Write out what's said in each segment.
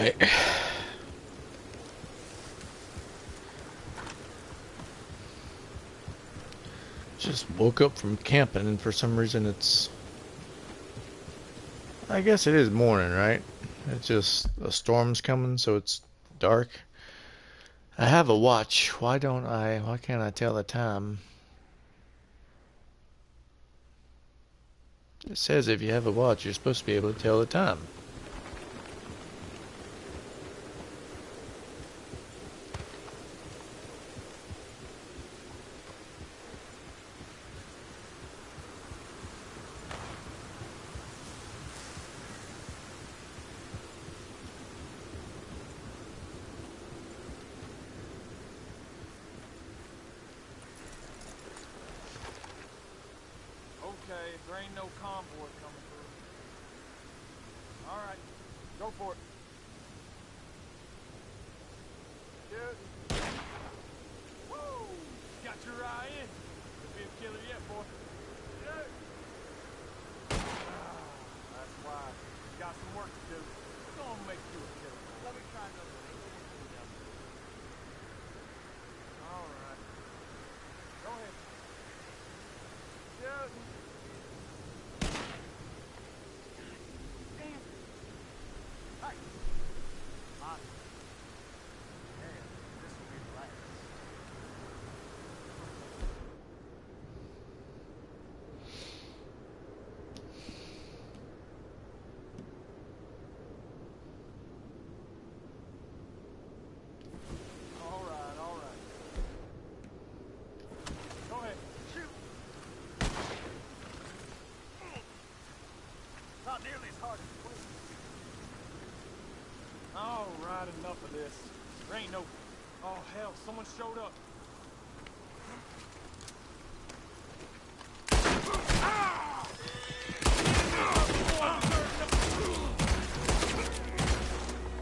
Alright. Just woke up from camping and for some reason it's... I guess it is morning, right? It's just a storm's coming, so it's dark. I have a watch. Why can't I tell the time? It says if you have a watch, you're supposed to be able to tell the time. Okay, if there ain't no convoy coming through. Alright, go for it. Shoot. Woo! Got your eye in. Could be a killer yet, boy. Shoot! That's why. Got some work to do. We're gonna make you a killer. Let me try another one. Alright. Go ahead. Shoot! Hey! Hot. Man, this will be the last. All right. Go ahead. Shoot! Not nearly as hard as it was. All right, enough of this. There ain't no... Oh, hell, someone showed up.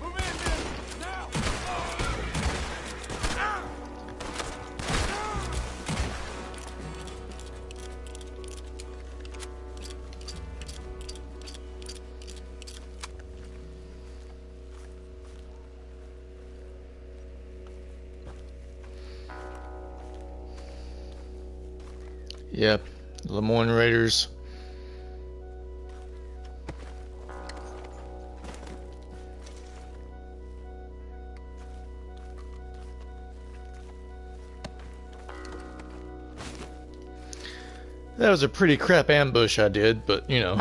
Move in, then! Now! Yep, Lemoyne Raiders. That was a pretty crap ambush I did, but you know.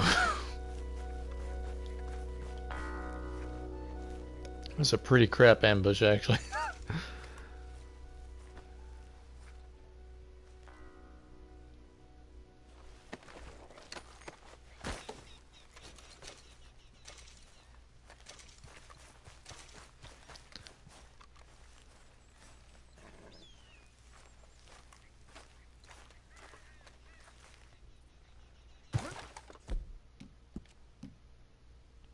It was a pretty crap ambush actually.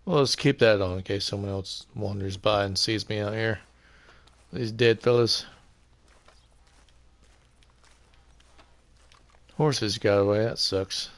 Well, let's keep that on in case someone else wanders by and sees me out here. These dead fellas. Horses got away, that sucks.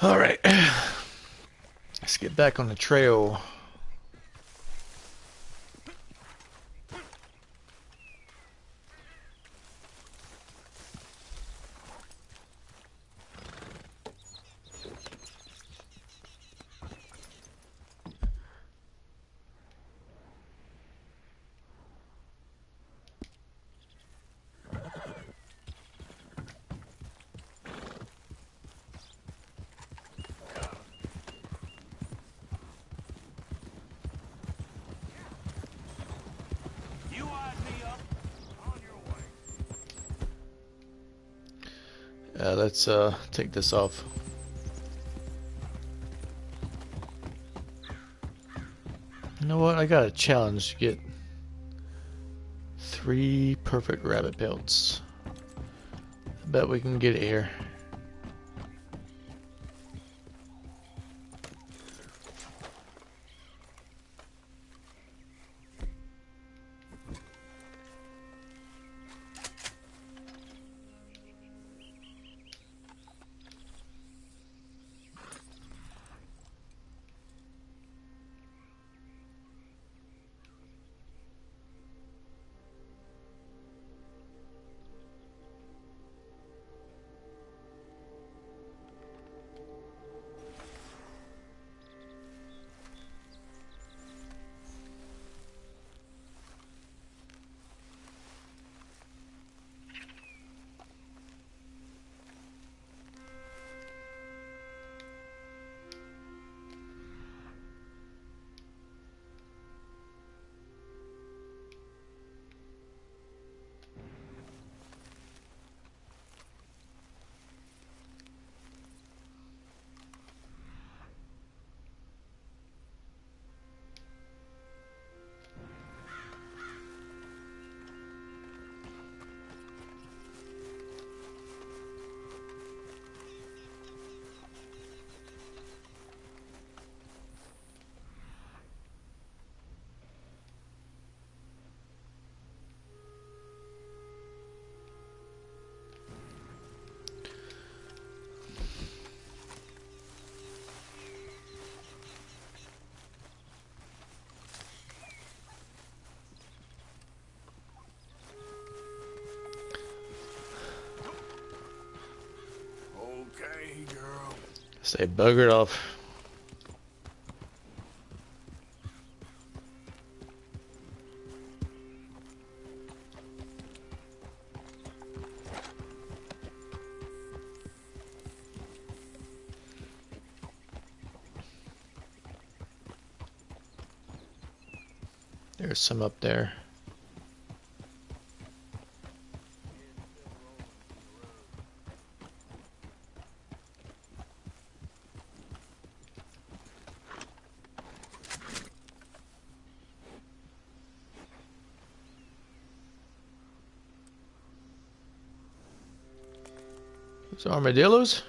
Alright. Let's get back on the trail. You eyed me up. On your way. Let's take this off. You know what? I got a challenge to get 3 perfect rabbit pelts. I bet we can get it here. Okay, girl. Say buggered off. There's some up there. Those armadillos?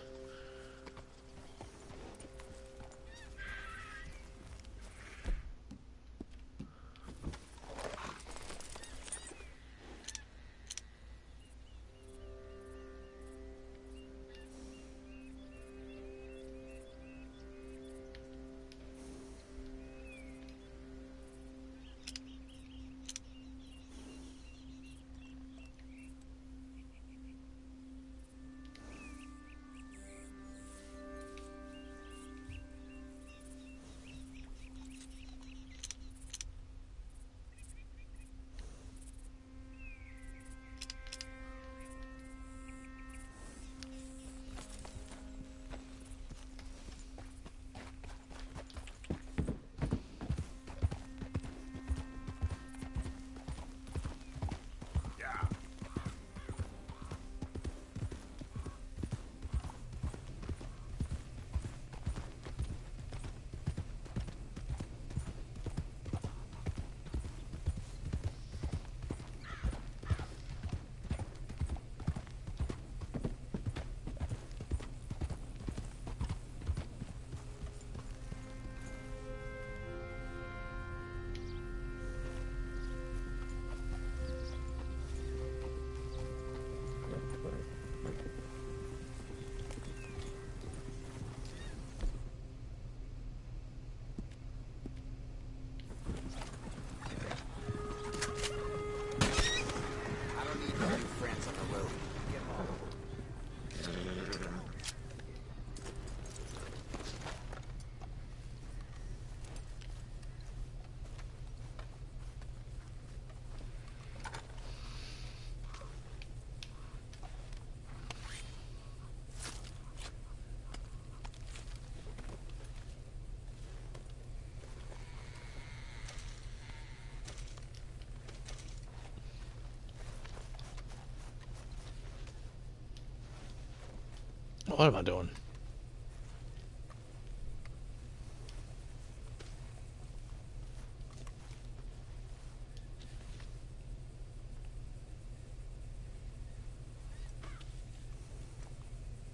What am I doing?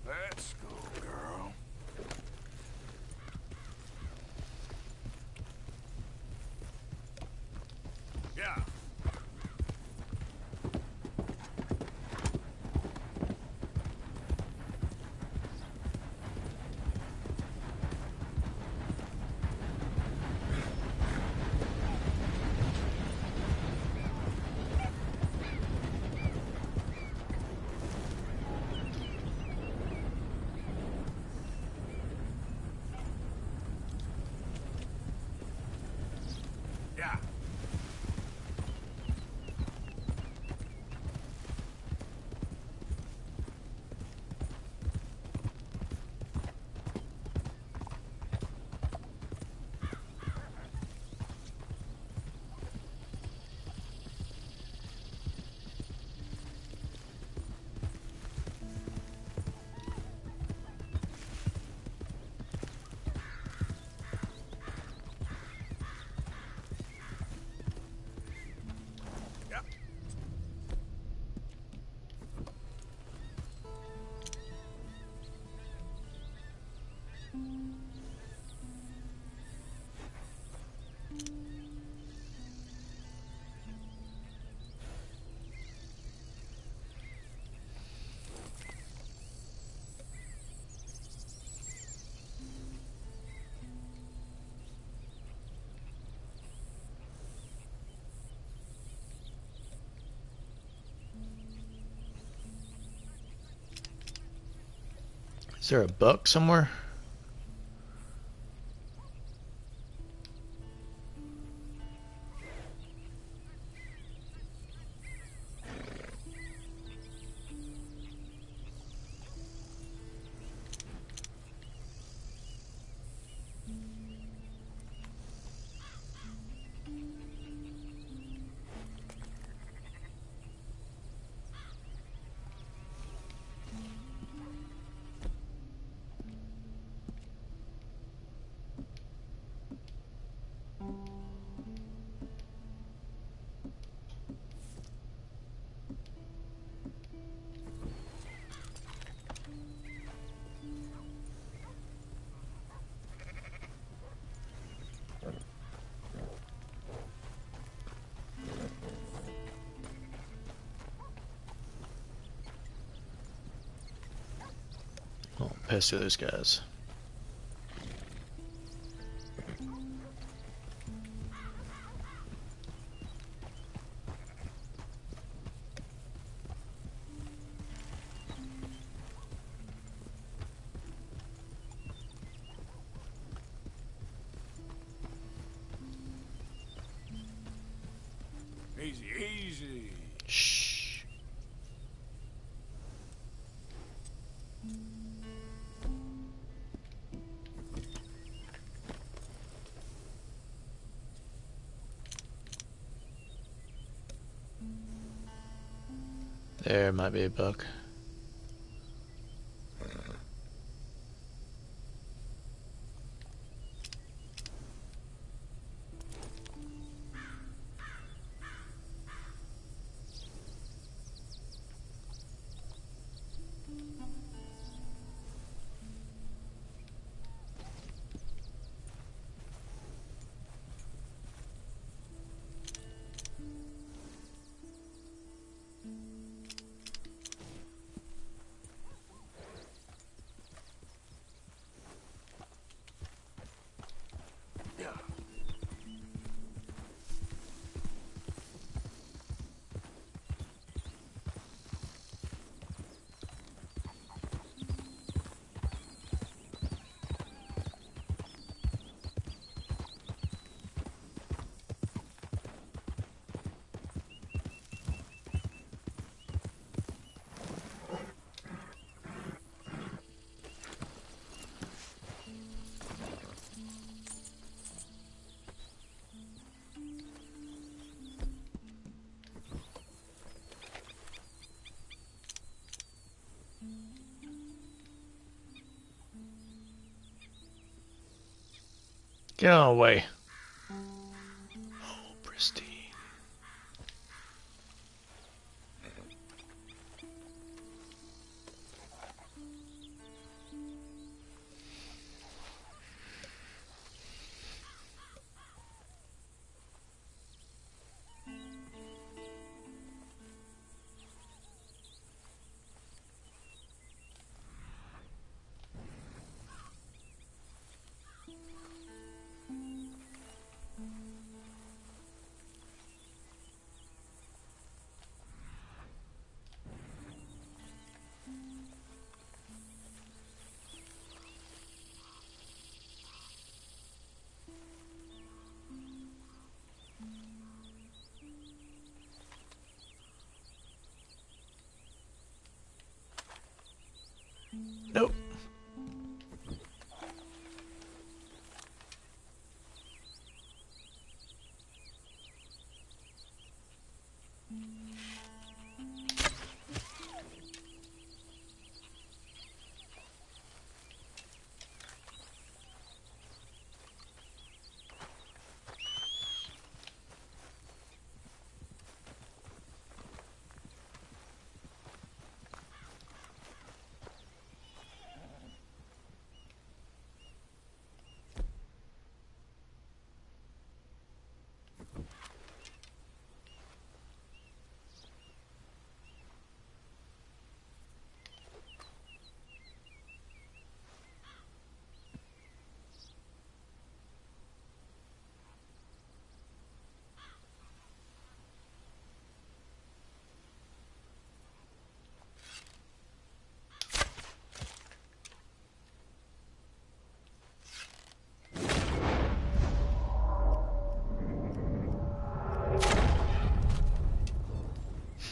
Let's go, girl. Yeah. Yeah. Yeah. Is there a buck somewhere? Oh, pass through those guys. Easy, easy. Shh. There might be a buck. Get out of the way. Oh, pristine. Nope.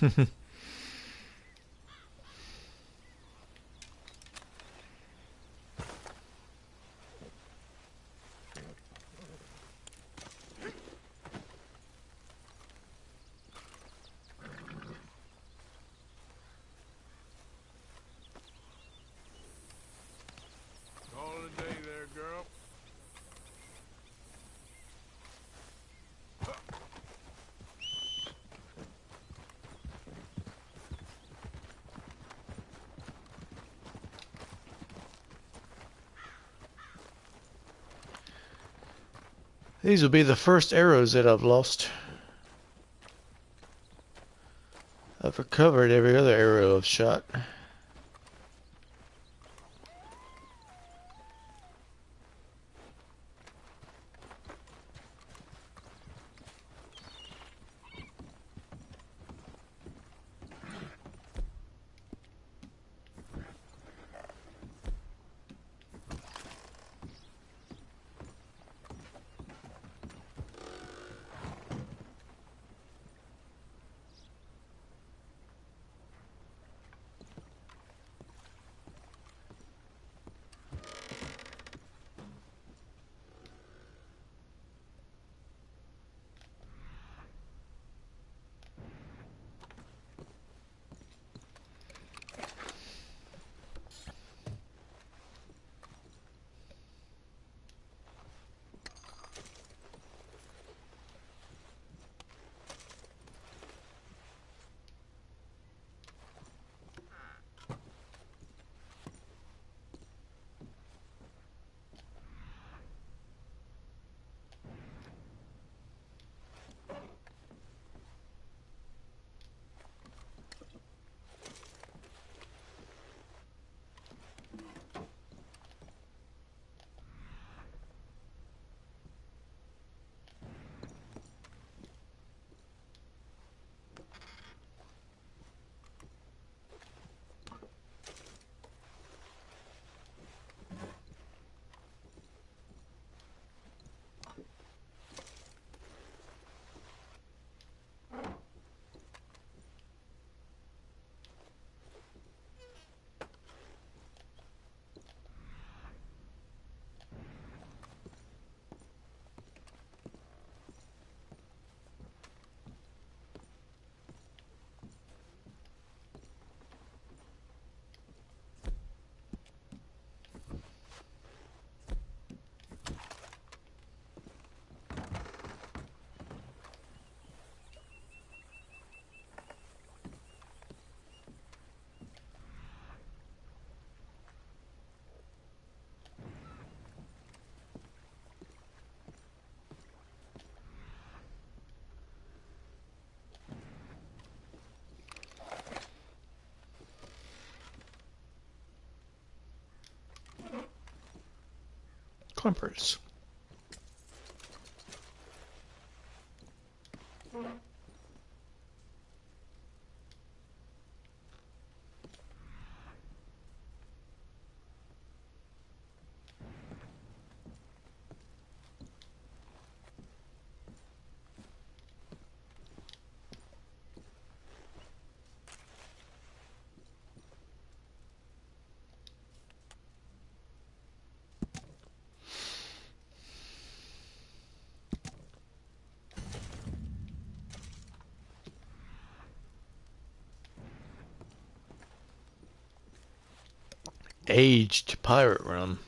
Call it a day there, girl. These will be the first arrows that I've lost. I've recovered every other arrow I've shot. Clippers. Aged pirate rum.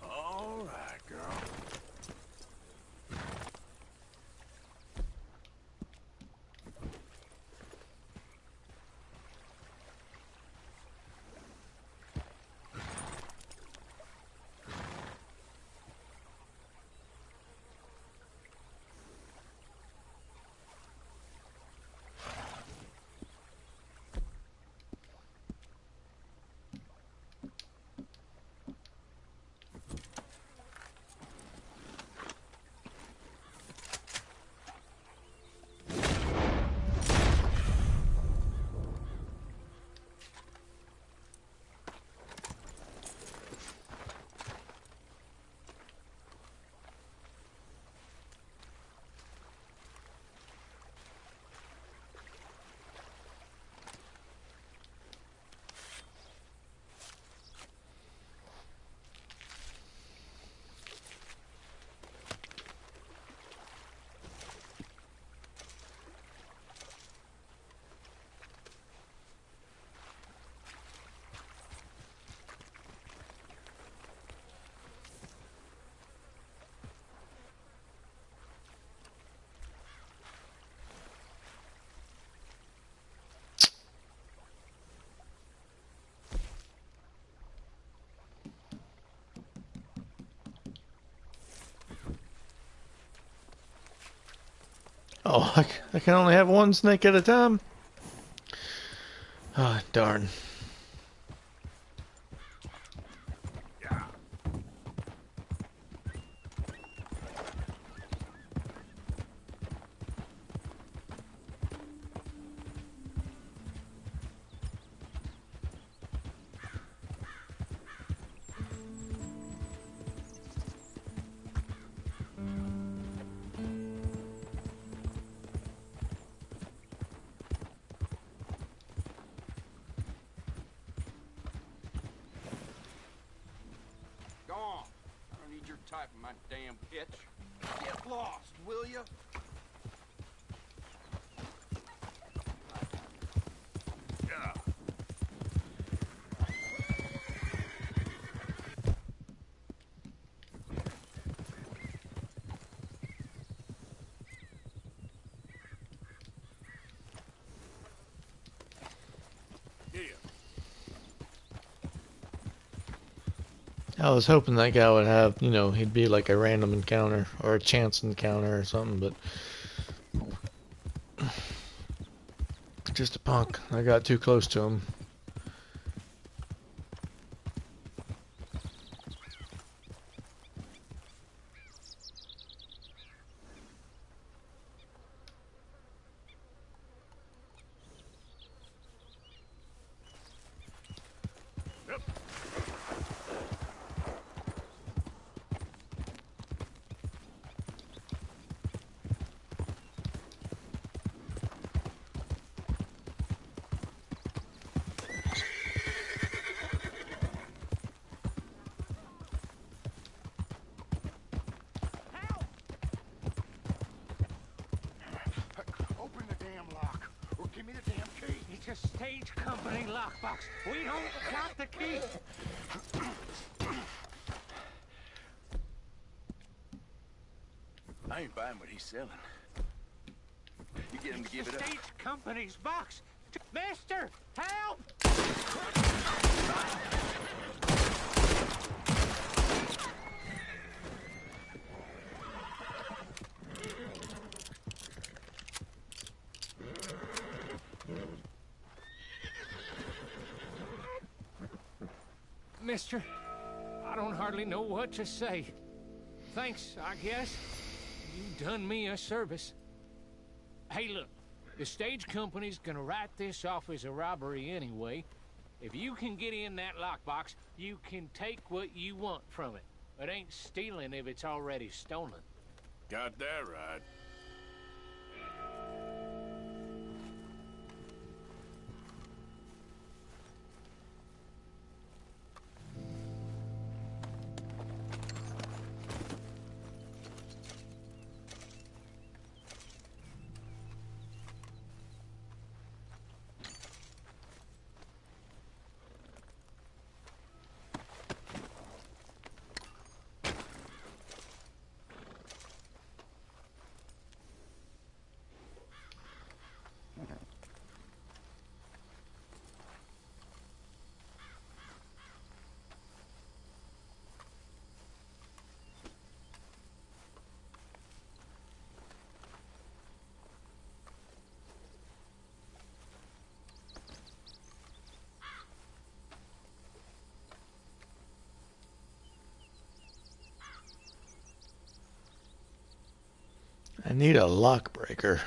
All right, girl. Oh, I can only have one snake at a time. Ah, oh, darn. Yeah. Go on. I don't need your type in my damn pitch. Get lost, will you? Yeah. Here. I was hoping that guy would have, he'd be like a random encounter or a chance encounter or something, but just a punk. I got too close to him. stage company lockbox. We don't got the key. I ain't buying what he's selling. You get him to give it up. Stage company's box. Mister, help! Mister, I don't hardly know what to say. Thanks, I guess. You done me a service. Hey, look. The stage company's gonna write this off as a robbery anyway. If you can get in that lockbox, you can take what you want from it. It ain't stealing if it's already stolen. Got that right. I need a lock breaker.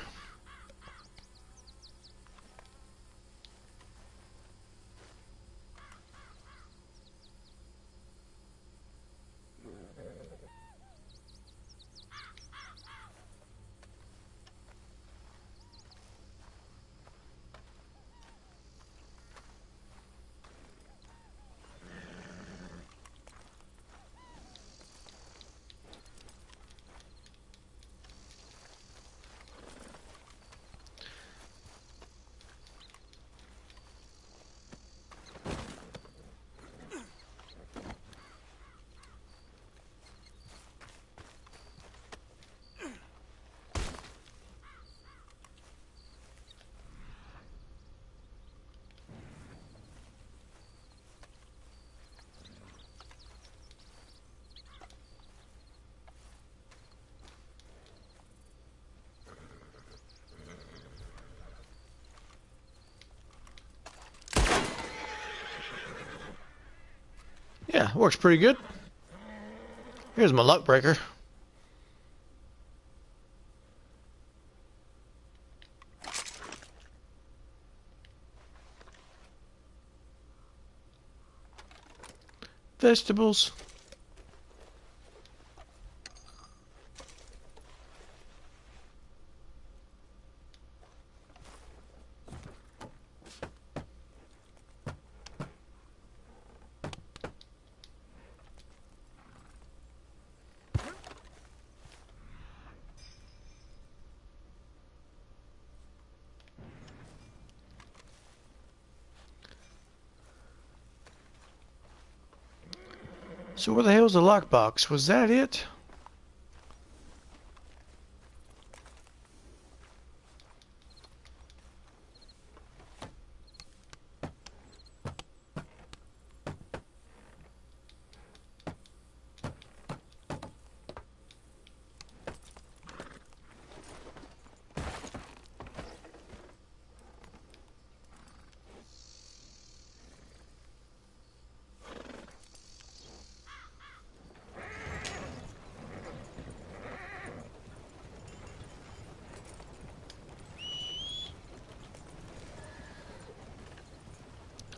Yeah, works pretty good. Here's my lock breaker. Vegetables. So where the hell's the lockbox? Was that it?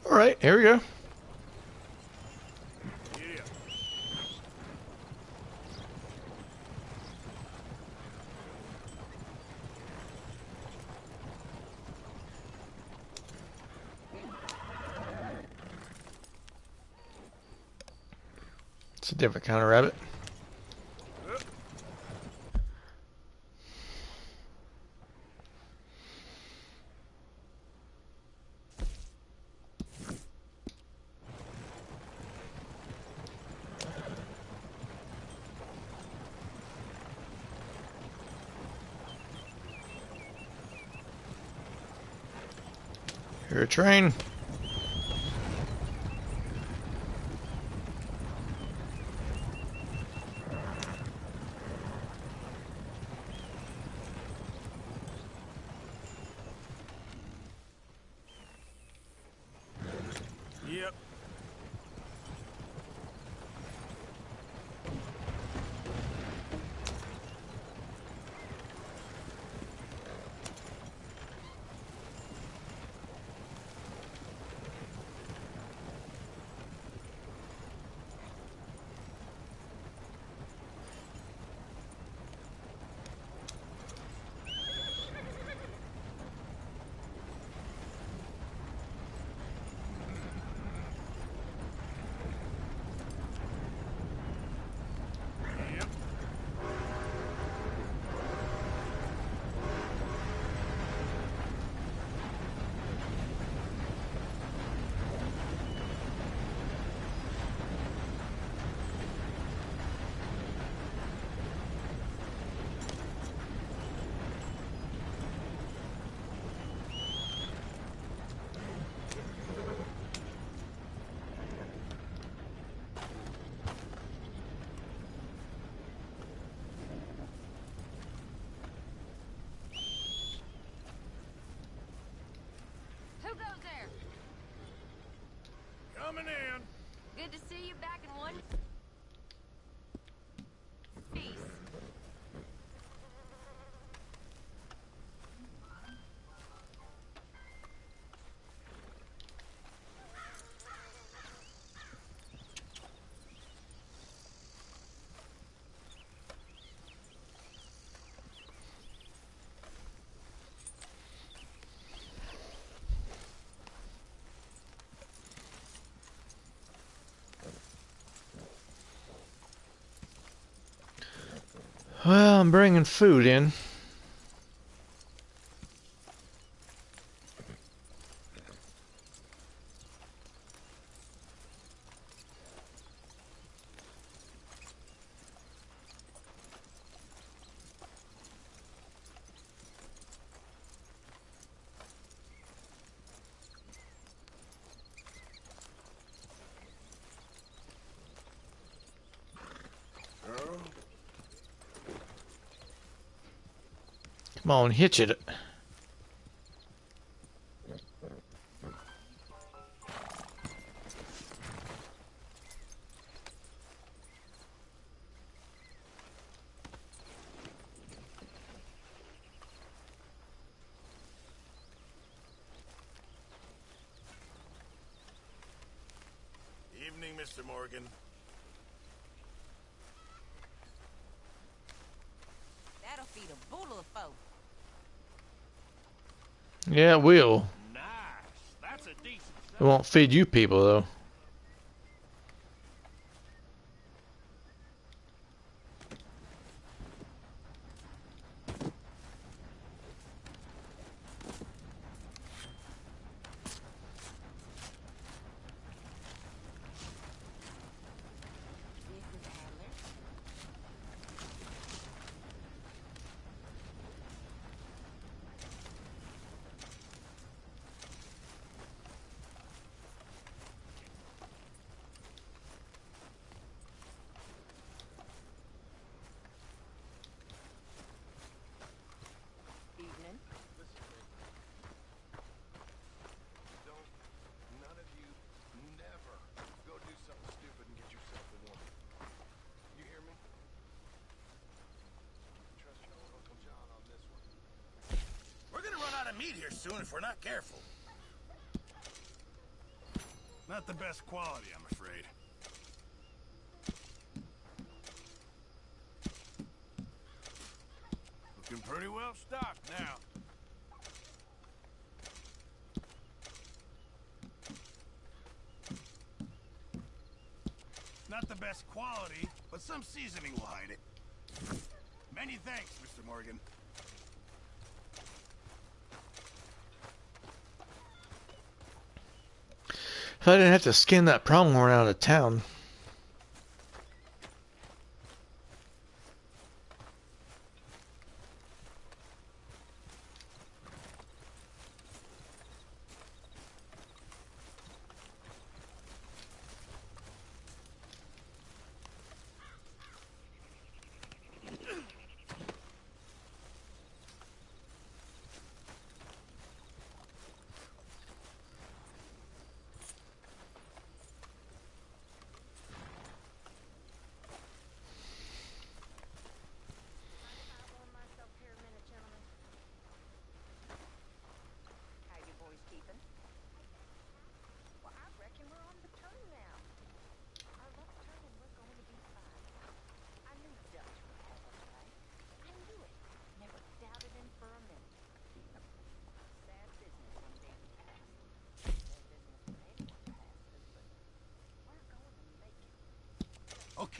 Alright, here we go. Yeah. It's a different kind of rabbit. Hear a train. Yep. Who goes there? Coming in. Good to see you back in one piece. Well, I'm bringing food in. Girl. Come on, hitch it. Evening, Mr. Morgan. That'll feed a boodle of folk. Yeah, it will. Nice. That's a decent It won't feed you people, though. Mrs. Adler. Evening. Don't none of you never go do something stupid and get yourself a woman. You hear me? Trust your old Uncle John on this one. We're gonna run out of meat here soon if we're not careful. Not the best quality, I'm afraid. Looking pretty well stocked now. Not the best quality, but some seasoning will hide it. Many thanks, Mr. Morgan. If I didn't have to skin that pronghorn out of town.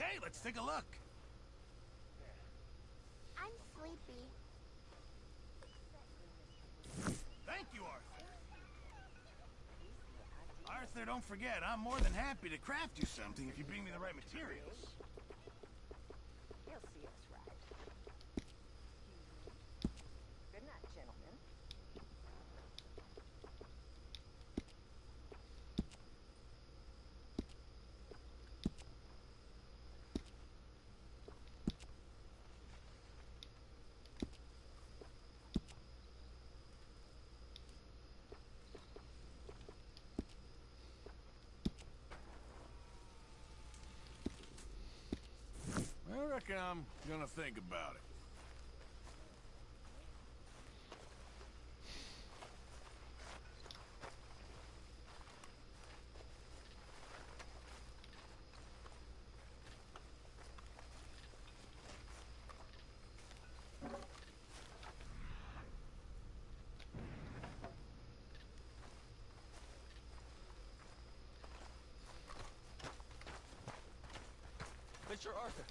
Okay, let's take a look. I'm sleepy. Thank you, Arthur. Arthur, don't forget, I'm more than happy to craft you something if you bring me the right materials. He'll see us right. Good night, gentlemen. I reckon I'm gonna think about it. Mr. Arthur,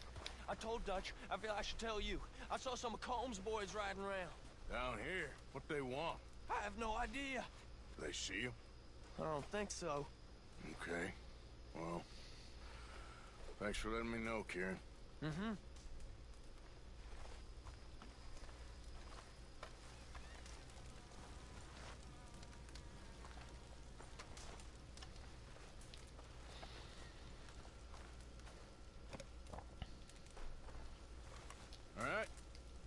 I told Dutch, I feel I should tell you. I saw some of Combs' boys riding around. Down here, what they want? I have no idea. They see you? I don't think so. Okay. Well, thanks for letting me know, Kieran. Mm-hmm. All right,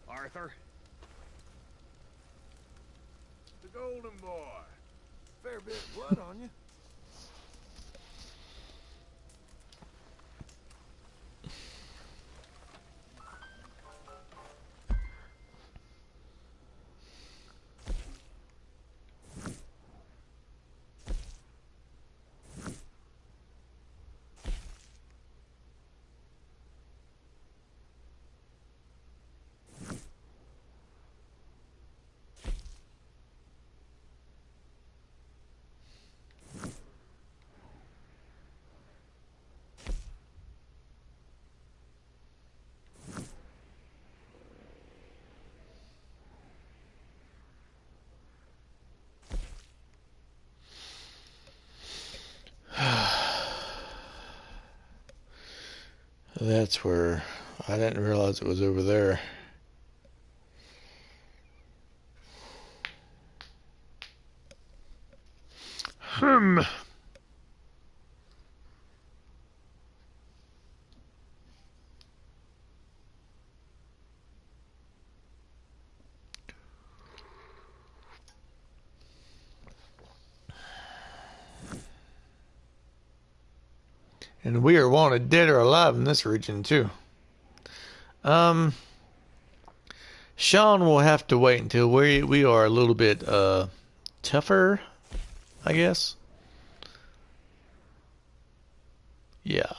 Arthur. The golden boy. Fair bit of blood on you. That's where I didn't realize it was over there. Hmm. And we are wanted dead or alive in this region too. Um, Sean will have to wait until we are a little bit tougher, I guess. Yeah.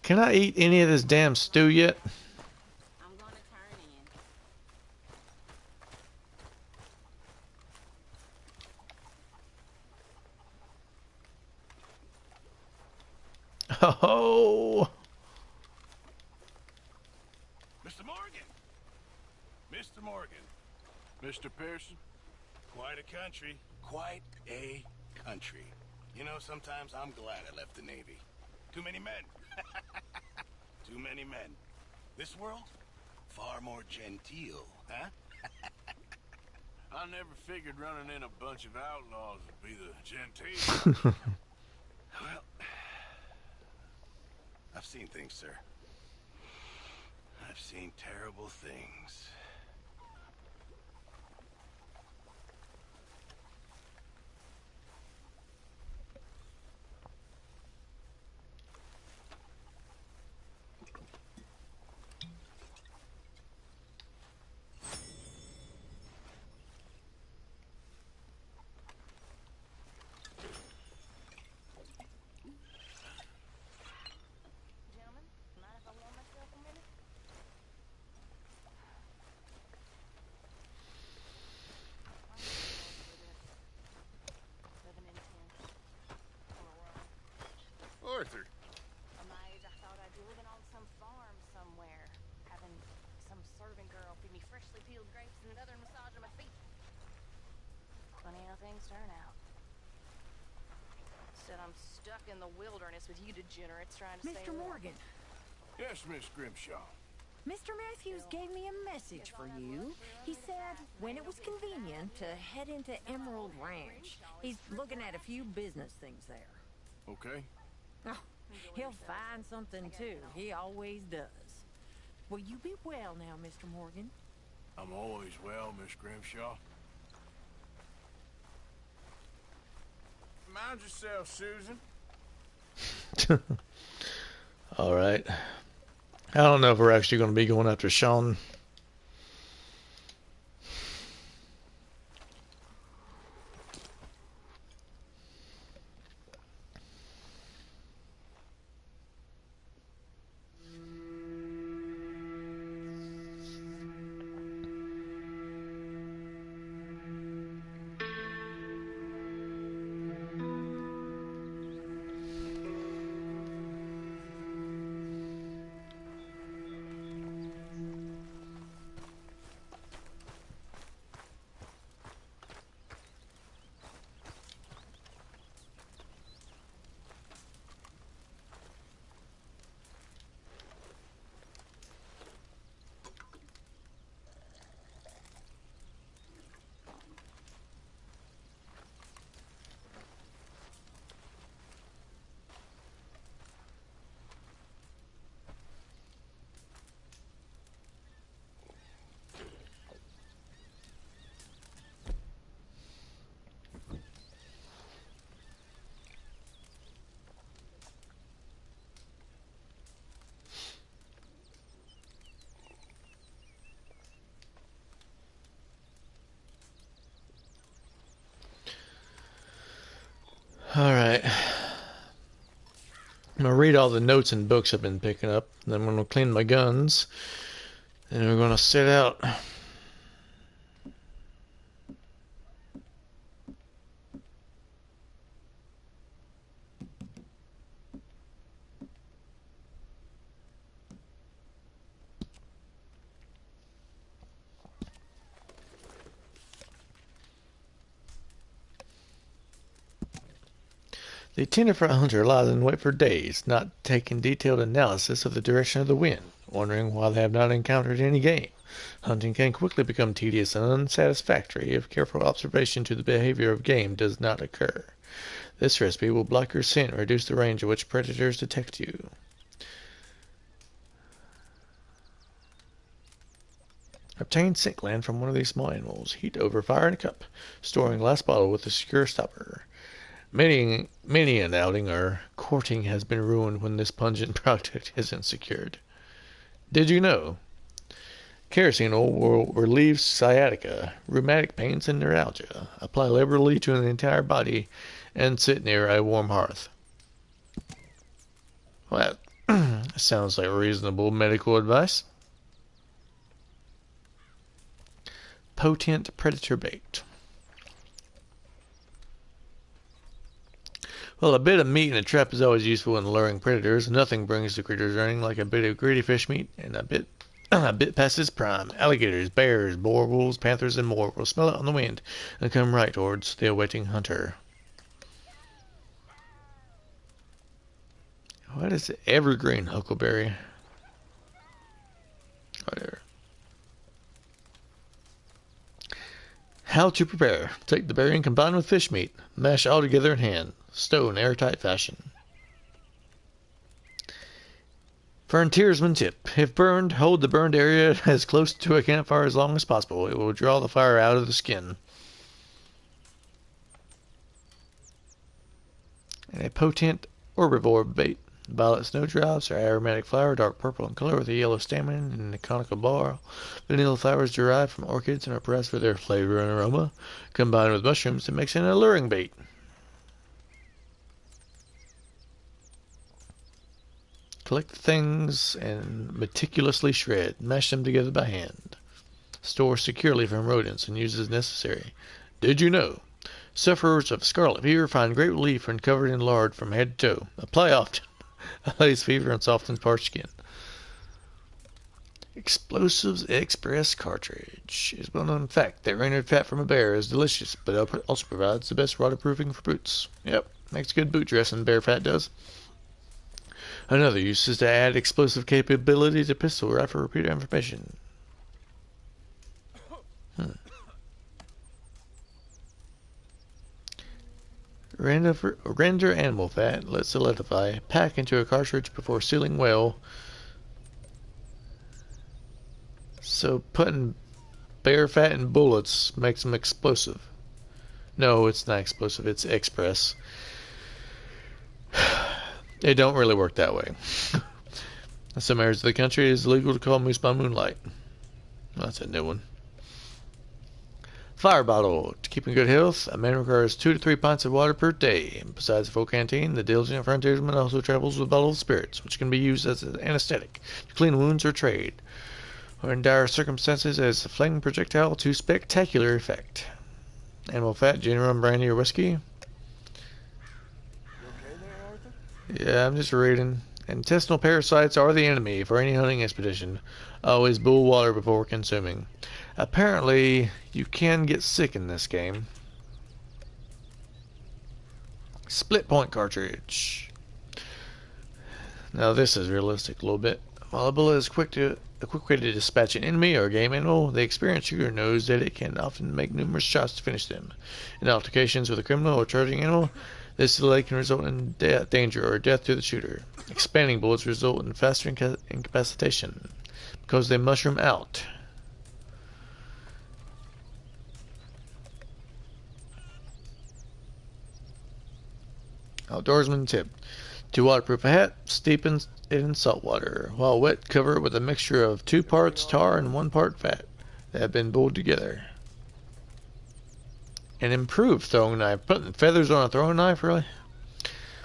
Can I eat any of this damn stew yet? I'm gonna turn in. Oh. Mr. Morgan! Mr. Morgan. Mr. Pearson? Quite a country. Quite a country. You know, sometimes I'm glad I left the Navy. Too many men. Too many men. This world? Far more genteel, huh? I never figured running in a bunch of outlaws would be the genteel. Well, I've seen things, sir. I've seen terrible things. Gentlemen, mind if I warm myself a minute? leather and massaging my feet. Funny how things turn out. Said I'm stuck in the wilderness with you degenerates trying to stay Mr. warm. Morgan, Yes, Miss Grimshaw. Mr. Matthews gave me a message for you. He said when it was convenient to head into Emerald Ranch. He's looking at a few business things there. Okay. Oh, he'll find something too. He always does. Will you be well now, Mr. Morgan? I'm always well, Miss Grimshaw. Mind yourself, Susan. All right. I don't know if we're actually going to be going after Sean. All right. I'm going to read all the notes and books I've been picking up. Then I'm going to clean my guns. And we're going to set out. The tenderfoot hunter lies in wait for days, not taking detailed analysis of the direction of the wind, wondering why they have not encountered any game. Hunting can quickly become tedious and unsatisfactory if careful observation to the behavior of game does not occur. This recipe will block your scent and reduce the range at which predators detect you. Obtain scent gland from one of these small animals. Heat over fire in a cup. Store in a glass bottle with a secure stopper. Many an outing or courting has been ruined when this pungent product isn't secured. Did you know? Kerosene oil will relieve sciatica, rheumatic pains, and neuralgia. Apply liberally to the entire body and sit near a warm hearth. Well, that sounds like reasonable medical advice. Potent predator bait. Well, a bit of meat in a trap is always useful in luring predators. Nothing brings the critters running like a bit of gritty fish meat, and a bit past its prime. Alligators, bears, boar, wolves, panthers, and more will smell it on the wind and come right towards the awaiting hunter. What is it? Evergreen huckleberry. Whatever. How to prepare. Take the berry and combine with fish meat. Mash all together in hand. Stow in airtight fashion. Frontiersman tip. If burned, hold the burned area as close to a campfire as long as possible. It will draw the fire out of the skin. And a potent herbivore bait. Violet snowdrops are aromatic flower, dark purple in color with a yellow stamen and a conical bar. Vanilla flowers derived from orchids and are pressed for their flavor and aroma. Combined with mushrooms to make an alluring bait. Collect the things and meticulously shred. Mash them together by hand. Store securely from rodents and use as necessary. Did you know? Sufferers of scarlet fever find great relief when covered in lard from head to toe. Apply often. Allays fever and softens parched skin. Explosives Express cartridge. It's a well-known fact that rendered fat from a bear is delicious, but also provides the best waterproofing for boots. Yep, makes good boot dressing, bear fat does. Another use is to add explosive capability to pistol rifle repeater information. Render animal fat, let solidify, pack into a cartridge before sealing well. So putting bear fat in bullets makes them explosive. No, it's not explosive, it's express. It don't really work that way. In some areas of the country, it is illegal to call moose by moonlight. That's a new one. Fire bottle. To keep in good health, a man requires 2 to 3 pints of water per day. Besides the full canteen, the diligent frontiersman also travels with a bottle of spirits, which can be used as an anesthetic to clean wounds or trade, or in dire circumstances as a flaming projectile to spectacular effect. Animal fat, gin, rum, brandy, or whiskey. You okay there, Arthur? Yeah, I'm just reading. Intestinal parasites are the enemy for any hunting expedition. Always boil water before consuming. Apparently, you can get sick in this game. Split point cartridge. Now this is realistic a little bit. While a bullet is a quick way to dispatch an enemy or a game animal, the experienced shooter knows that it can often make numerous shots to finish them. In altercations with a criminal or charging animal, this delay can result in danger or death to the shooter. Expanding bullets result in faster incapacitation because they mushroom out. Outdoorsman tip. To waterproof a hat, steep it in salt water. While wet, cover it with a mixture of 2 parts tar and 1 part fat that have been boiled together. An improved throwing knife. Putting feathers on a throwing knife, really?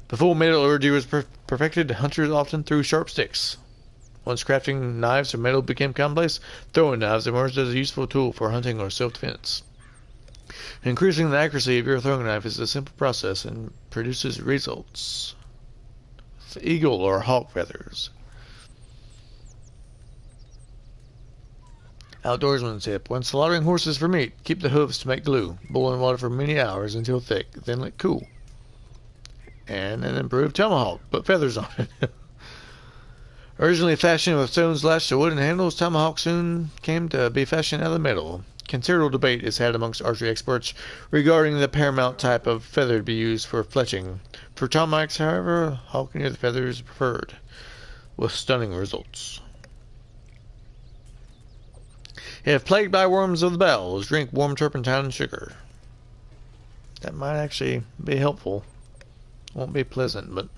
Before metallurgy was perfected, hunters often threw sharp sticks. Once crafting knives from metal became commonplace, throwing knives emerged as a useful tool for hunting or self-defense. Increasing the accuracy of your throwing knife is a simple process and produces results. The eagle or hawk feathers. Outdoorsman tip. When slaughtering horses for meat, keep the hooves to make glue. Boil in water for many hours until thick, then let cool. And an improved tomahawk. Put feathers on it. Originally fashioned with stones lashed to wooden handles, tomahawk soon came to be fashioned out of metal. Considerable debate is had amongst archery experts regarding the paramount type of feather to be used for fletching. For tomahawks, however, hawk near the feather is preferred, with stunning results. If plagued by worms of the bowels, drink warm turpentine and sugar. That might actually be helpful. Won't be pleasant, but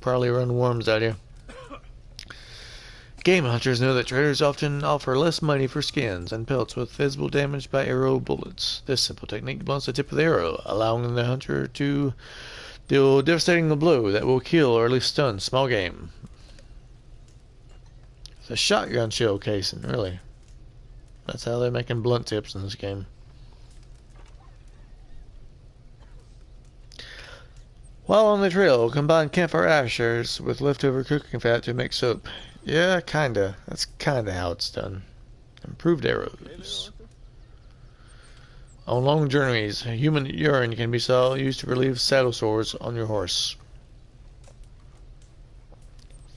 probably run worms out of you. Game hunters know that traders often offer less money for skins and pelts with visible damage by arrow bullets. This simple technique blunts the tip of the arrow, allowing the hunter to deal devastating blow that will kill or at least stun small game. It's a shotgun shell casing, really. That's how they're making blunt tips in this game. While on the trail, combine campfire ashes with leftover cooking fat to make soap. Yeah, kinda. That's kinda how it's done. Improved arrows. On long journeys, human urine can be used to relieve saddle sores on your horse.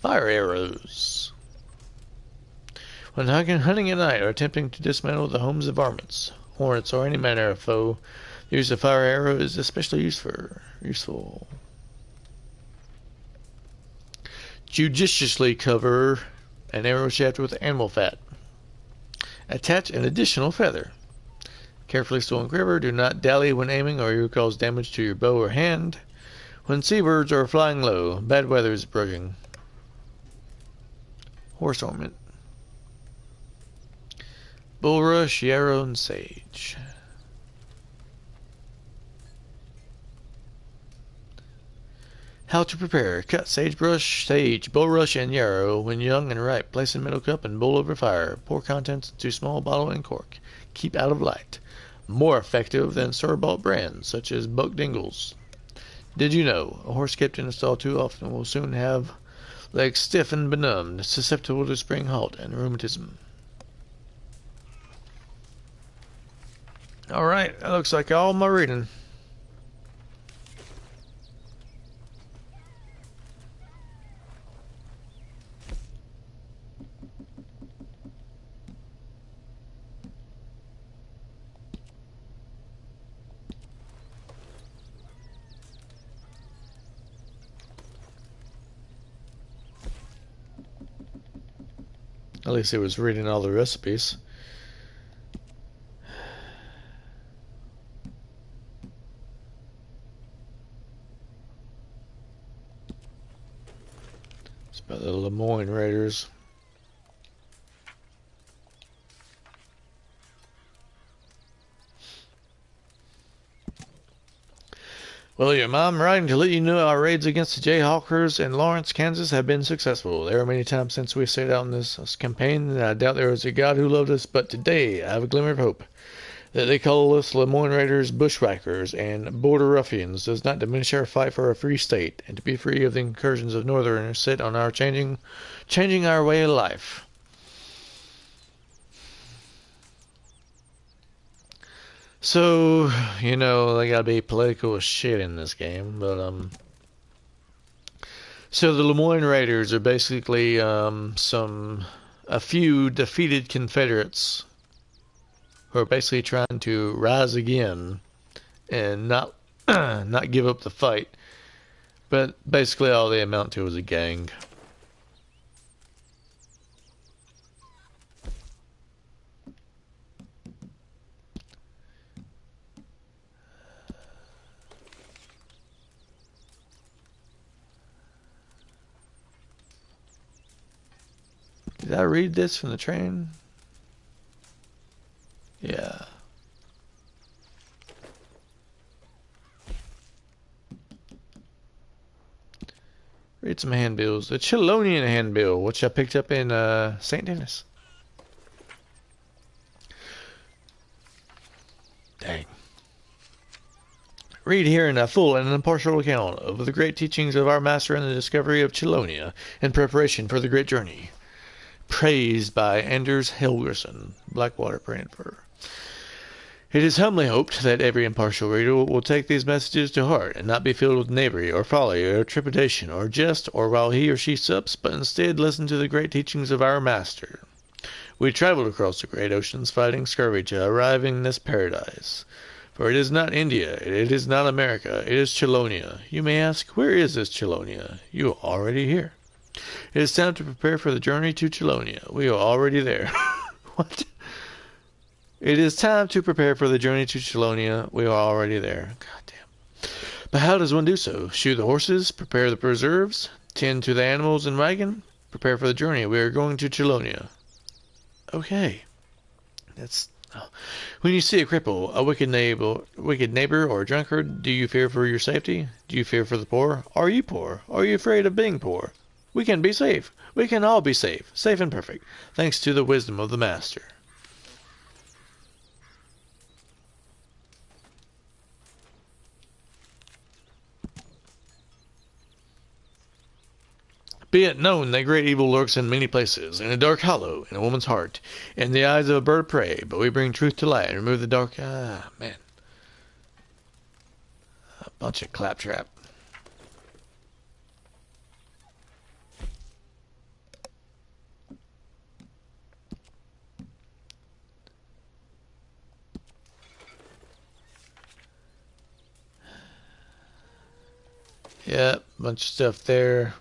Fire arrows. When hunting at night or attempting to dismantle the homes of varmints, hornets, or any manner of foe, the use of fire arrow is especially useful. Judiciously cover an arrow shaft with animal fat. Attach an additional feather. Carefully stow and quiver. Do not dally when aiming or you will cause damage to your bow or hand. When seabirds are flying low, bad weather is approaching. Horse ornament. Bulrush, yarrow, and sage. How to prepare. Cut sagebrush, sage, bulrush, and yarrow when young and ripe. Place in middle cup and bowl over fire. Pour contents into small bottle and cork. Keep out of light. More effective than store-bought brands, such as Buck Dingles. Did you know, a horse kept in a stall too often will soon have legs stiff and benumbed, susceptible to spring halt and rheumatism. Alright, that looks like all my reading. At least it was reading all the recipes. It's about the Lemoyne Raiders. William, I'm writing to let you know our raids against the Jayhawkers in Lawrence, Kansas have been successful. There are many times since we set out on this campaign that I doubt there was a God who loved us, but today I have a glimmer of hope. That they call us Lemoyne Raiders, bushwhackers, and border ruffians does not diminish our fight for a free state, and to be free of the incursions of Northerners set on our changing our way of life. So, you know, they gotta be political as shit in this game, but, so the Lemoyne Raiders are basically, a few defeated Confederates who are basically trying to rise again and not, not give up the fight. But basically all they amount to is a gang. Did I read this from the train? Yeah. Read some handbills. The Chilonian handbill, which I picked up in St. Denis. Dang. Read herein a full and impartial account of the great teachings of our master in the discovery of Chilonia in preparation for the great journey. Praised by Anders Helgerson, Blackwater Brantford. It is humbly hoped that every impartial reader will take these messages to heart, and not be filled with knavery, or folly, or trepidation, or jest, or while he or she sups, but instead listen to the great teachings of our Master. We traveled across the great oceans, fighting scurvy to arrive in this paradise. For it is not India, it is not America, it is Chilonia. You may ask, where is this Chilonia? You are already here. It is time to prepare for the journey to Chilonia. We are already there. What? It is time to prepare for the journey to Chilonia. We are already there. God damn. But how does one do so? Shoe the horses, prepare the preserves, tend to the animals and wagon, prepare for the journey. We are going to Chilonia. Okay. That's... Oh. When you see a cripple, a wicked neighbor, or a drunkard, do you fear for your safety? Do you fear for the poor? Are you poor? Are you afraid of being poor? We can be safe. We can all be safe and perfect, thanks to the wisdom of the Master. Be it known that great evil lurks in many places, in a dark hollow, in a woman's heart, in the eyes of a bird of prey, but we bring truth to light and remove the dark... Ah, man. A bunch of claptrap. Yep, bunch of stuff there.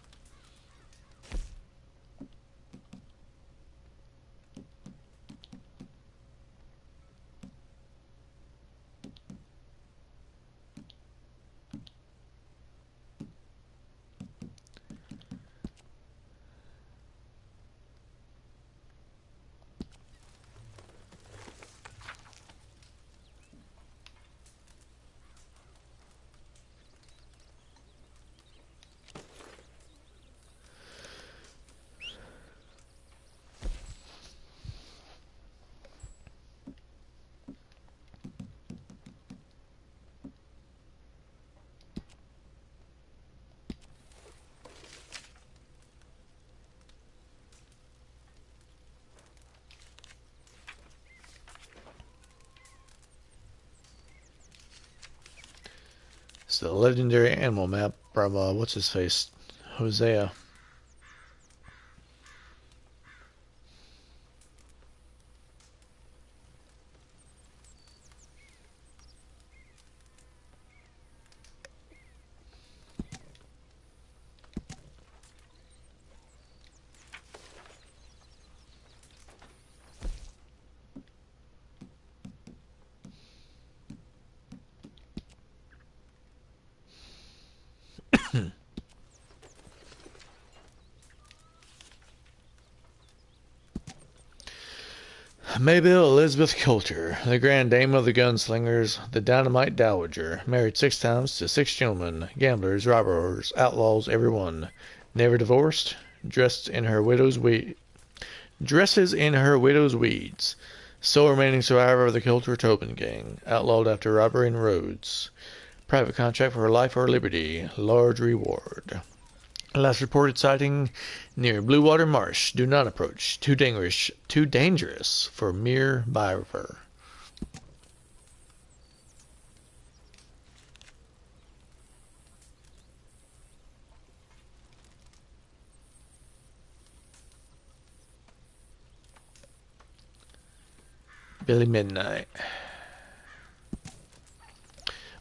It's the legendary animal map from, what's his face? Hosea. Maybelle Elizabeth Coulter, the grand dame of the gunslingers, the dynamite dowager, married 6 times to 6 gentlemen, gamblers, robbers, outlaws, every one. Never divorced, dresses in her widow's weeds. Sole remaining survivor of the Coulter-Tobin gang, outlawed after robbery in Rhodes. Private contract for her life or liberty, large reward. Last reported sighting near Blue Water Marsh. Do not approach. Too dangerous for mere byriver. Billy Midnight.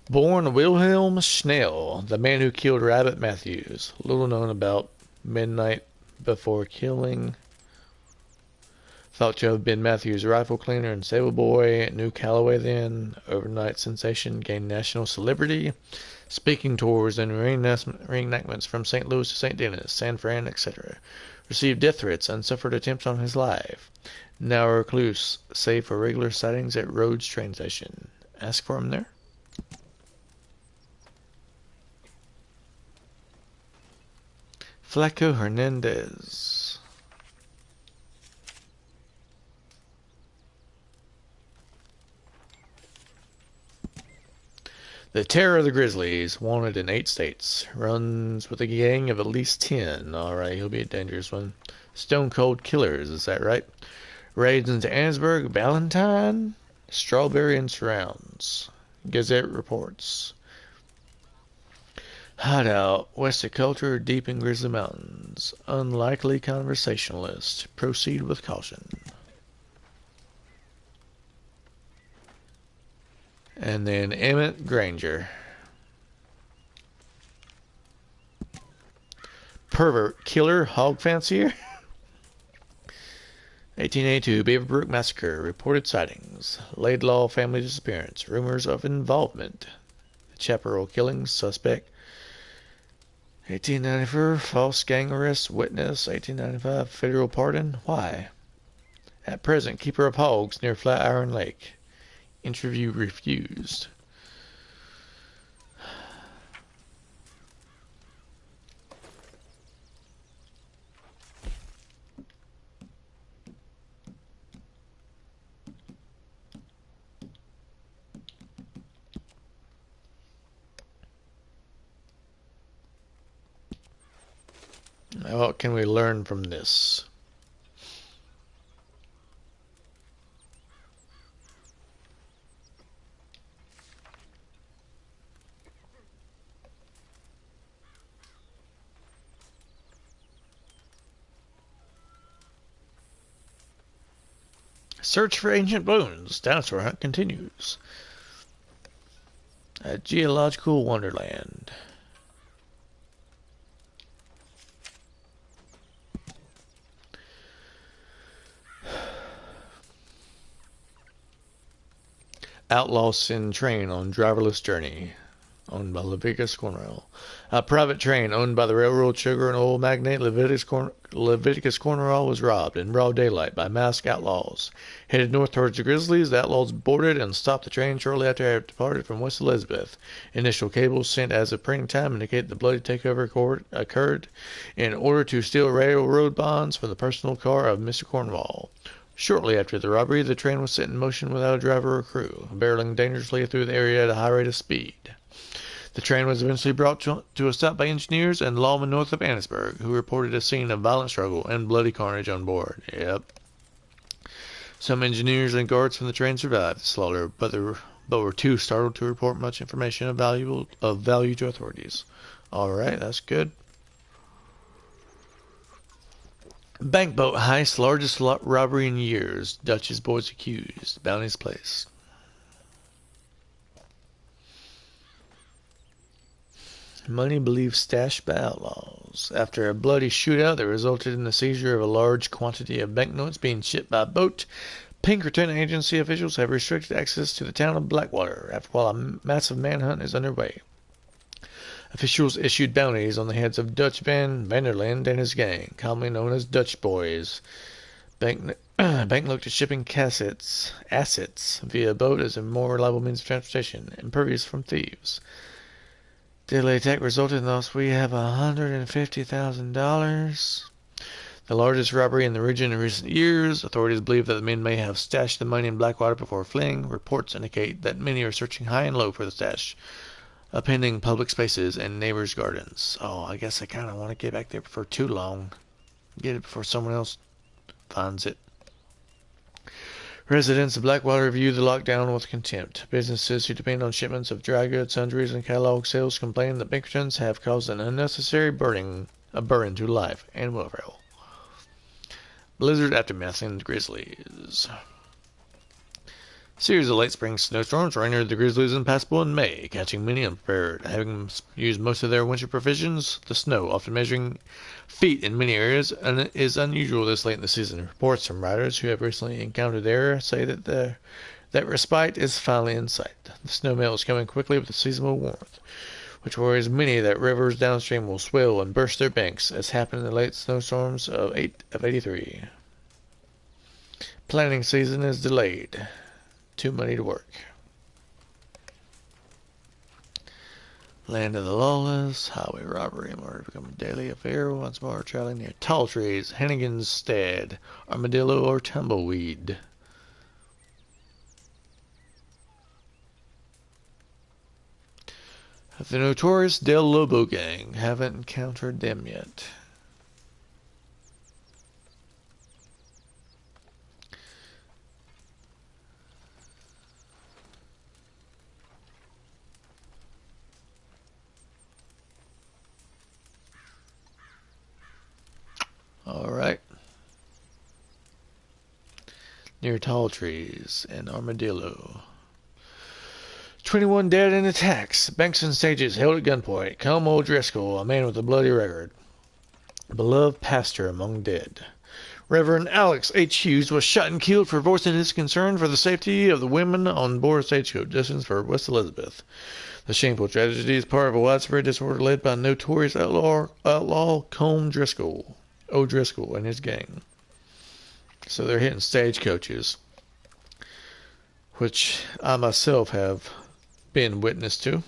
Born Wilhelm Schnell, the man who killed Rabbit Matthews. Little known about Midnight before killing. Thought to have been Matthews' rifle cleaner and stable boy. New Callaway then. Overnight sensation. Gained national celebrity. Speaking tours and reenactments from St. Louis to St. Denis, San Fran, etc. Received death threats and suffered attempts on his life. Now a recluse, save for regular sightings at Rhodes train station. Ask for him there. Flaco Hernandez. The terror of the Grizzlies, wanted in 8 states. Runs with a gang of at least 10. Alright, he'll be a dangerous one. Stone Cold Killers, is that right? Raids into Annesburg, Ballantyne, Strawberry and surrounds. Gazette reports. Hideout, west of Coulter, deep in Grizzly Mountains. Unlikely conversationalist. Proceed with caution. And then Emmett Granger. Pervert, killer, hog fancier. 1882 Beaverbrook Massacre. Reported sightings. Laidlaw family disappearance. Rumors of involvement. Chaparral killings. Suspect. 1894 false gang arrest. Witness. 1895 federal pardon. Why? At present, keeper of hogs near Flatiron Lake. Interview refused. Now, what can we learn from this? Search for ancient bones. Dinosaur hunt continues. A geological wonderland. Outlaws send train on driverless journey. Owned by Leviticus Cornwell. A private train owned by the railroad sugar and oil magnate Leviticus Cornwell was robbed in broad daylight by masked outlaws. Headed north towards the Grizzlies, the outlaws boarded and stopped the train shortly after it had departed from West Elizabeth. Initial cables sent as of printing time indicate the bloody takeover occurred in order to steal railroad bonds from the personal car of Mr. Cornwall. Shortly after the robbery, the train was set in motion without a driver or crew, barreling dangerously through the area at a high rate of speed. The train was eventually brought to a stop by engineers and lawmen north of Annesburg, who reported a scene of violent struggle and bloody carnage on board. Yep. Some engineers and guards from the train survived the slaughter, but but were too startled to report much information of value to authorities. Alright, that's good. Bank boat heist, largest robbery in years. Dutch's boys accused. Bounties placed. Money believed stashed by outlaws. After a bloody shootout that resulted in the seizure of a large quantity of banknotes being shipped by boat, Pinkerton agency officials have restricted access to the town of Blackwater while a massive manhunt is underway. Officials issued bounties on the heads of Dutch Van Vanderland and his gang, commonly known as Dutch Boys. Bank looked at shipping assets via boat as a more reliable means of transportation, impervious from thieves. Deadly attack resulted in the loss. We have $150,000. The largest robbery in the region in recent years. Authorities believe that the men may have stashed the money in Blackwater before fleeing. Reports indicate that many are searching high and low for the stash, appending public spaces and neighbors' gardens. Oh, I guess I kind of want to get back there before too long. Get it before someone else finds it. Residents of Blackwater view the lockdown with contempt. Businesses who depend on shipments of dry goods, sundries, and catalog sales complain that Pinkertons have caused an unnecessary burden to life and welfare. Blizzard aftermath and Grizzlies. Series of late spring snowstorms rendered the Grizzlies impassable in May, catching many unprepared. Having used most of their winter provisions, the snow, often measuring feet in many areas, is unusual this late in the season. Reports from riders who have recently encountered the area say that respite is finally in sight. The snowmelt is coming quickly with the seasonal warmth, which worries many that rivers downstream will swell and burst their banks, as happened in the late snowstorms of 83. Planting season is delayed. Too many to work. Land of the lawless, highway robbery and murder become a daily affair. Once more traveling near tall trees, Hannigan's Stead, Armadillo or Tumbleweed. The notorious Del Lobo gang. Haven't encountered them yet. Alright. Near tall trees and Armadillo. 21 dead in attacks. Banks and stages held at gunpoint. Come O'Driscoll, a man with a bloody record. Beloved pastor among dead. Reverend Alex H. Hughes was shot and killed for voicing his concern for the safety of the women on board a stagecoach destined for West Elizabeth. The shameful tragedy is part of a widespread disorder led by notorious outlaw Colm O'Driscoll and his gang. So they're hitting stagecoaches, which I myself have been witness to.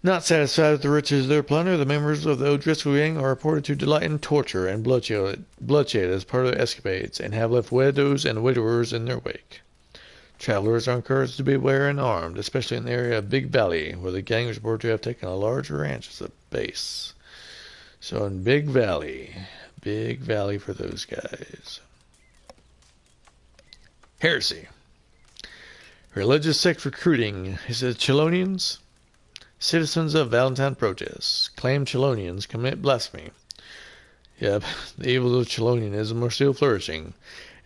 Not satisfied with the riches of their plunder, the members of the O'Driscoll gang are reported to delight in torture and bloodshed as part of their escapades, and have left widows and widowers in their wake. Travelers are encouraged to beware and armed, especially in the area of Big Valley, where the gang is reported to have taken a large ranch as a base. So in Big Valley for those guys. Heresy. Religious sect recruiting. Is it Chelonians? Citizens of Valentine protests claim Chelonians commit blasphemy. Yep, the evils of Chelonianism are still flourishing.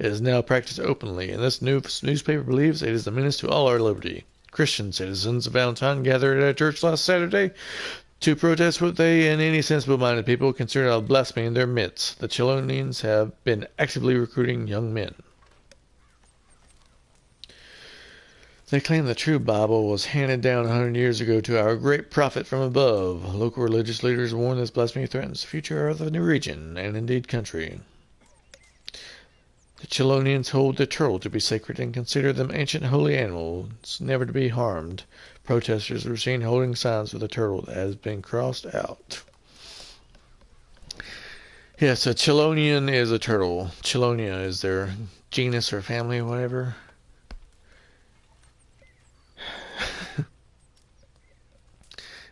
It is now practiced openly, and this newspaper believes it is a menace to all our liberty. Christian citizens of Valentine gathered at a church last Saturday to protest what they and any sensible-minded people consider a blasphemy in their midst. The Chelonians have been actively recruiting young men. They claim the true Bible was handed down 100 years ago to our great prophet from above. Local religious leaders warn this blasphemy threatens the future of the new region, and indeed country. The Chelonians hold the turtle to be sacred and consider them ancient holy animals, never to be harmed. Protesters were seen holding signs with a turtle that has been crossed out. Yes, a Chelonian is a turtle. Chelonia is their genus or family or whatever.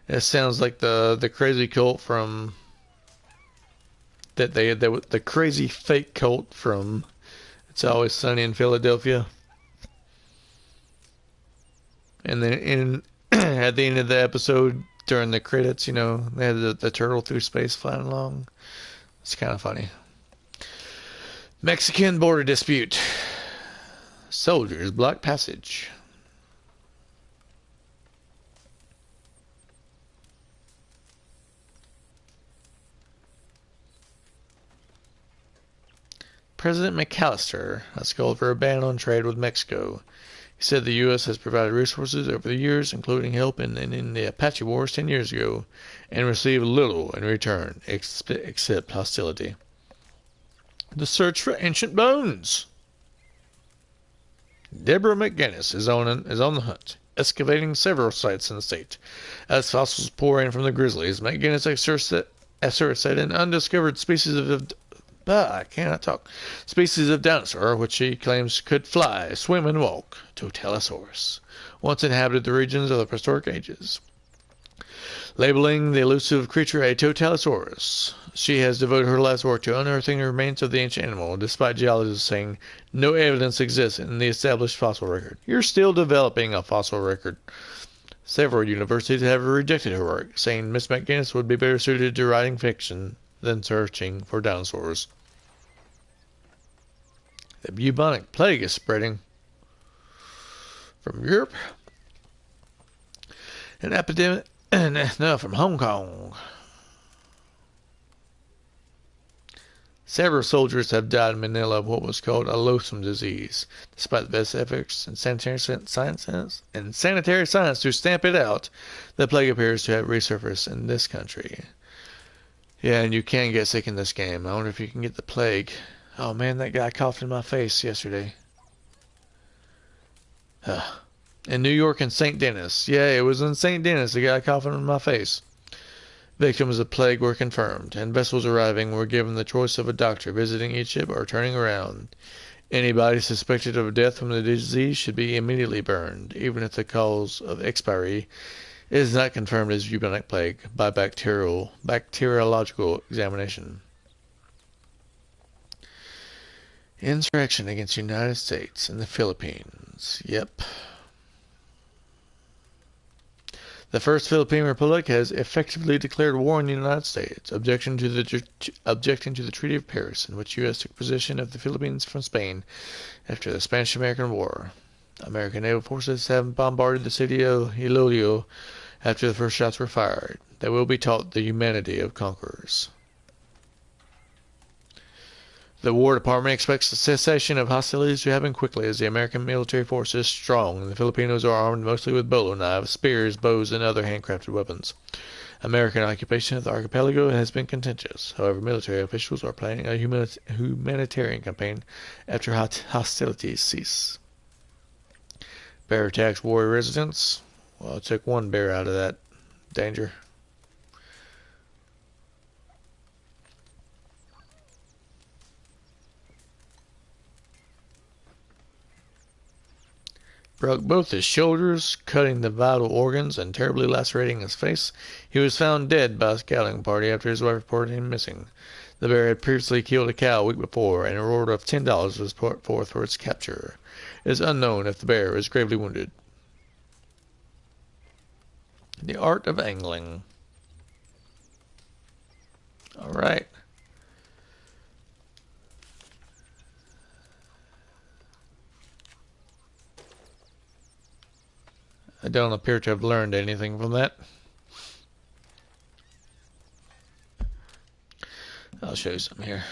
It sounds like the crazy cult from the crazy fake cult from It's Always Sunny in Philadelphia. And then at the end of the episode, during the credits, they had the turtle through space flying along. It's kind of funny. Mexican border dispute. Soldiers block passage. President McAllister has called for a ban on trade with Mexico. He said the U.S. has provided resources over the years, including help in the Apache Wars 10 years ago, and received little in return except hostility. The search for ancient bones. Deborah McGinnis is on the hunt, excavating several sites in the state. As fossils pour in from the grizzlies, McGinnis asserts that an undiscovered species species of dinosaur, which she claims could fly, swim, and walk, Totelosaurus, once inhabited the regions of the prehistoric ages. Labeling the elusive creature a Totelosaurus, she has devoted her life's work to unearthing the remains of the ancient animal, despite geologists saying no evidence exists in the established fossil record. You're still developing a fossil record. Several universities have rejected her work, saying Miss McGinnis would be better suited to writing fiction than searching for dinosaurs. The bubonic plague is spreading from Europe. An epidemic, from Hong Kong. Several soldiers have died in Manila of what was called a loathsome disease. Despite the best efforts in sanitary science to stamp it out, the plague appears to have resurfaced in this country. Yeah, and you can get sick in this game. I wonder if you can get the plague. Oh man, that guy coughed in my face yesterday. In New York and St. Denis. Yeah, it was in St. Denis, the guy coughing in my face. Victims of plague were confirmed, and vessels arriving were given the choice of a doctor visiting each ship or turning around. Anybody suspected of death from the disease should be immediately burned, even if the cause of expiry is not confirmed as bubonic plague by bacteriological examination. Insurrection against the United States and the Philippines. Yep. The First Philippine Republic has effectively declared war on the United States, objecting to the Treaty of Paris, in which U.S. took possession of the Philippines from Spain after the Spanish-American War. American naval forces have bombarded the city of Iloilo after the first shots were fired. They will be taught the humanity of conquerors. The War Department expects the cessation of hostilities to happen quickly as the American military force is strong and the Filipinos are armed mostly with bolo knives, spears, bows, and other handcrafted weapons. American occupation of the archipelago has been contentious. However, military officials are planning a humanitarian campaign after hostilities cease. Bear attacks warrior residents. Well, I took one bear out of that danger. Broke both his shoulders, cutting the vital organs and terribly lacerating his face. He was found dead by a scouting party after his wife reported him missing. The bear had previously killed a cow a week before, and an order of $10 was put forth for its capture. It is unknown if the bear is gravely wounded. The art of angling. Alright. I don't appear to have learned anything from that. I'll show you some here.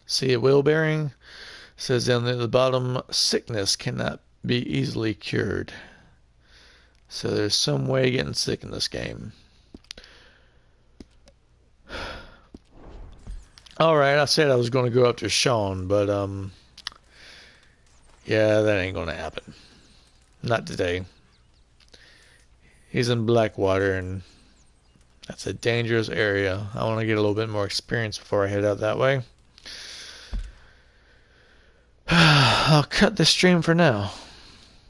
See a wheel bearing? It says down there at the bottom, sickness cannot be easily cured. So there's some way of getting sick in this game. Alright, I said I was going to go up to Sean, but, yeah, that ain't going to happen. Not today. He's in Blackwater, and that's a dangerous area. I want to get a little bit more experience before I head out that way. I'll cut the stream for now.